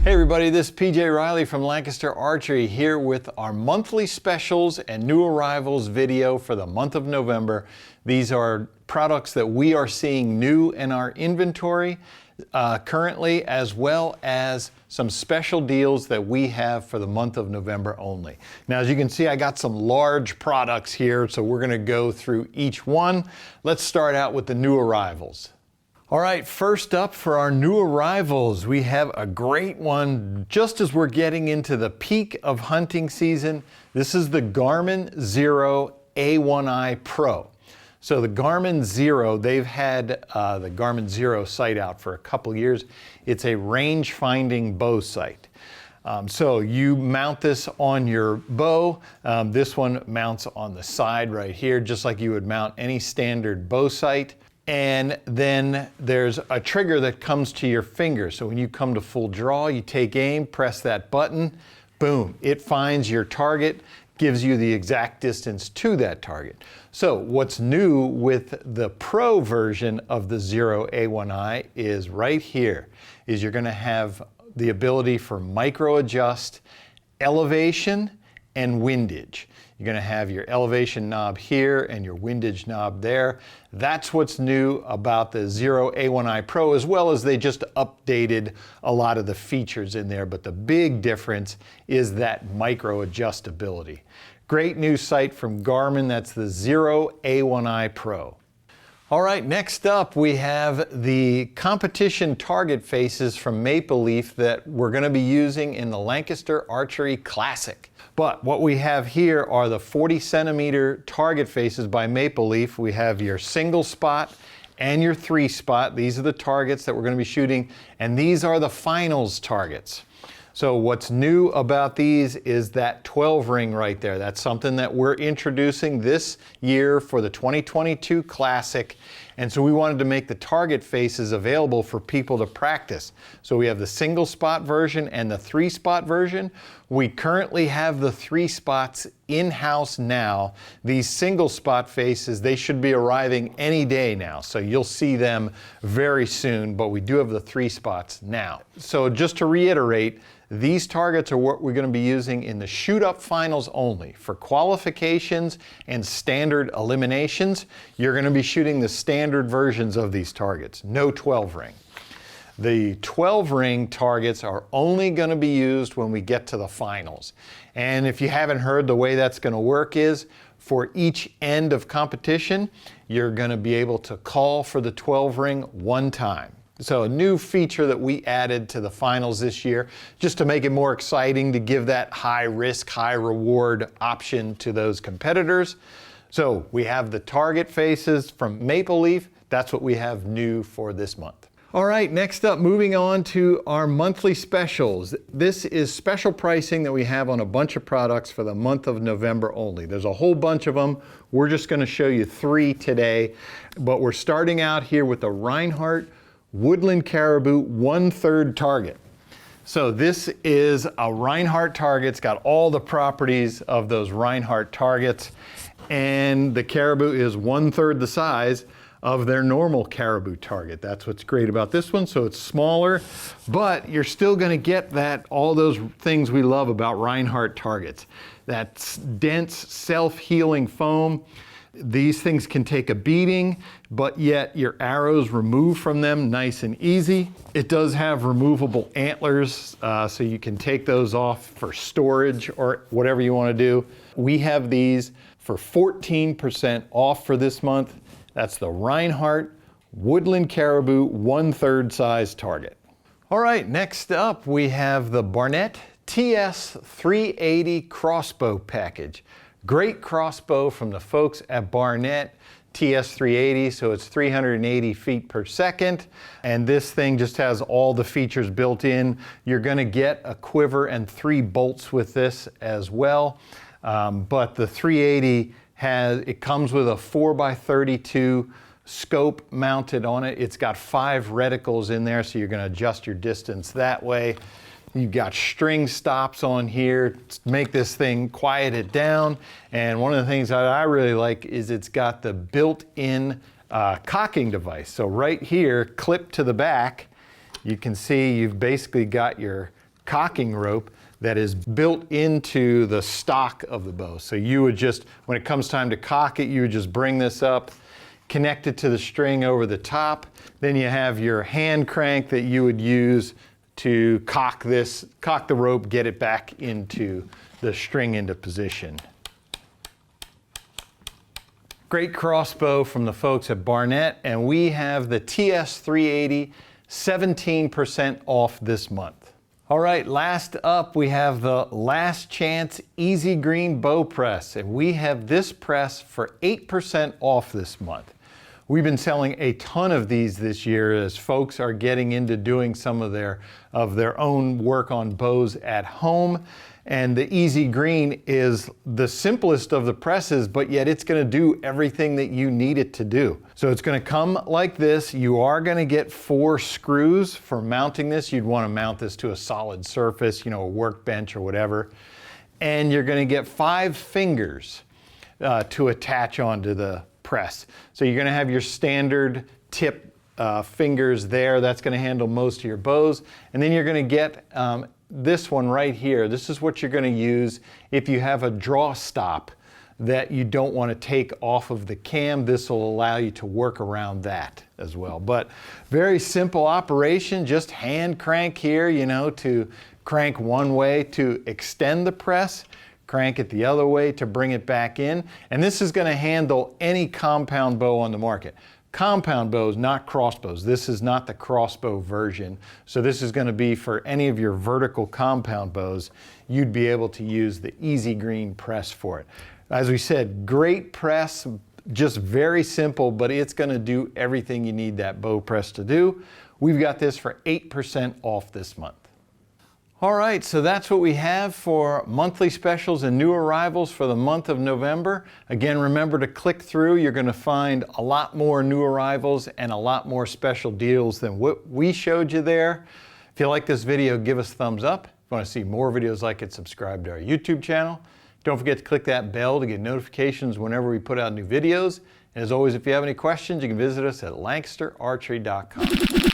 Hey everybody, this is PJ Riley from Lancaster Archery here with our monthly specials and new arrivals video for the month of November. These are products that we are seeing new in our inventory currently, as well as some special deals that we have for the month of November only. Now, as you can see, I got some large products here, so we're going to go through each one. Let's start out with the new arrivals. All right, first up for our new arrivals, we have a great one just as we're getting into the peak of hunting season. This is the GARMIN XERO A1i Pro. So the GARMIN XERO, they've had the GARMIN XERO sight out for a couple years. It's a range-finding bow sight. So you mount this on your bow. This one mounts on the side right here, just like you would mount any standard bow sight. And then there's a trigger that comes to your finger. So when you come to full draw, you take aim, press that button, boom, it finds your target, gives you the exact distance to that target. So what's new with the Pro version of the XERO A1i is right here, is you're gonna have the ability for micro adjust, elevation, and windage. You're going to have your elevation knob here and your windage knob there. That's what's new about the XERO A1i Pro, as well as they just updated a lot of the features in there. But the big difference is that micro adjustability. Great new sight from Garmin. That's the XERO A1i Pro. All right, next up we have the competition target faces from Maple Leaf that we're going to be using in the Lancaster Archery Classic. But what we have here are the 40-centimeter target faces by Maple Leaf. We have your single spot and your 3-spot. These are the targets that we're going to be shooting, and these are the finals targets. So what's new about these is that 12 ring right there. That's something that we're introducing this year for the 2022 Classic. And so we wanted to make the target faces available for people to practice. So we have the single spot version and the 3-spot version. We currently have the 3 spots in-house now. These single spot faces, they should be arriving any day now. So you'll see them very soon, but we do have the 3 spots now. So just to reiterate, these targets are what we're going to be using in the shoot-up finals only. For qualifications and standard eliminations, you're going to be shooting the standard versions of these targets, no 12 ring. The 12 ring targets are only going to be used when we get to the finals. And if you haven't heard, the way that's going to work is for each end of competition, you're going to be able to call for the 12 ring one time. So a new feature that we added to the finals this year, just to make it more exciting, to give that high risk, high reward option to those competitors. So we have the target faces from Maple Leaf. That's what we have new for this month. All right, next up, moving on to our monthly specials. This is special pricing that we have on a bunch of products for the month of November only. There's a whole bunch of them. We're just going to show you 3 today, but we're starting out here with the RINEHART Woodland Caribou 1/3 target. So this is a RINEHART target. It's got all the properties of those RINEHART targets, and the caribou is 1/3 the size of their normal caribou target. That's what's great about this one. So it's smaller, but you're still going to get all those things we love about RINEHART targets. That's dense, self-healing foam. These things can take a beating, but yet your arrows remove from them nice and easy. It does have removable antlers, so you can take those off for storage or whatever you want to do. We have these for 14% off for this month. That's the RINEHART Woodland Caribou 1/3 size target. All right, next up we have the BARNETT TS380 crossbow package. Great crossbow from the folks at BARNETT, TS380, so it's 380 feet per second. And this thing just has all the features built in. You're gonna get a quiver and 3 bolts with this as well. But the 380 it comes with a 4x32 scope mounted on it. It's got 5 reticles in there, so you're gonna adjust your distance that way. You've got string stops on here to make this thing quiet it down. And one of the things that I really like is it's got the built-in cocking device. So right here, clipped to the back, you can see you've basically got your cocking rope that is built into the stock of the bow. So you would just, when it comes time to cock it, you would just bring this up, connect it to the string over the top. Then you have your hand crank that you would use to cock the rope, get it back into the string into position. Great crossbow from the folks at BARNETT, and we have the TS380 17% off this month. All right, last up we have the Last Chance Easy Green Bow Press, and we have this press for 8% off this month. We've been selling a ton of these this year as folks are getting into doing some of their own work on bows at home. And the Easy Green is the simplest of the presses, but yet it's going to do everything that you need it to do. So it's going to come like this. You are going to get 4 screws for mounting this. You'd want to mount this to a solid surface, you know, a workbench or whatever. And you're going to get 5 fingers to attach onto the press. So you're going to have your standard tip fingers there. That's going to handle most of your bows. And then you're going to get this one right here. This is what you're going to use if you have a draw stop that you don't want to take off of the cam. This will allow you to work around that as well. But very simple operation, just hand crank here, you know, to crank one way to extend the press, crank it the other way to bring it back in. And this is going to handle any compound bow on the market. Compound bows, not crossbows. This is not the crossbow version. So this is going to be for any of your vertical compound bows. You'd be able to use the Easy Green press for it. As we said, great press, just very simple, but it's going to do everything you need that bow press to do. We've got this for 8% off this month. All right, so that's what we have for monthly specials and new arrivals for the month of November. Again, remember to click through. You're going to find a lot more new arrivals and a lot more special deals than what we showed you there. If you like this video, give us a thumbs up. If you want to see more videos like it, subscribe to our YouTube channel. Don't forget to click that bell to get notifications whenever we put out new videos. And as always, if you have any questions, you can visit us at lancasterarchery.com.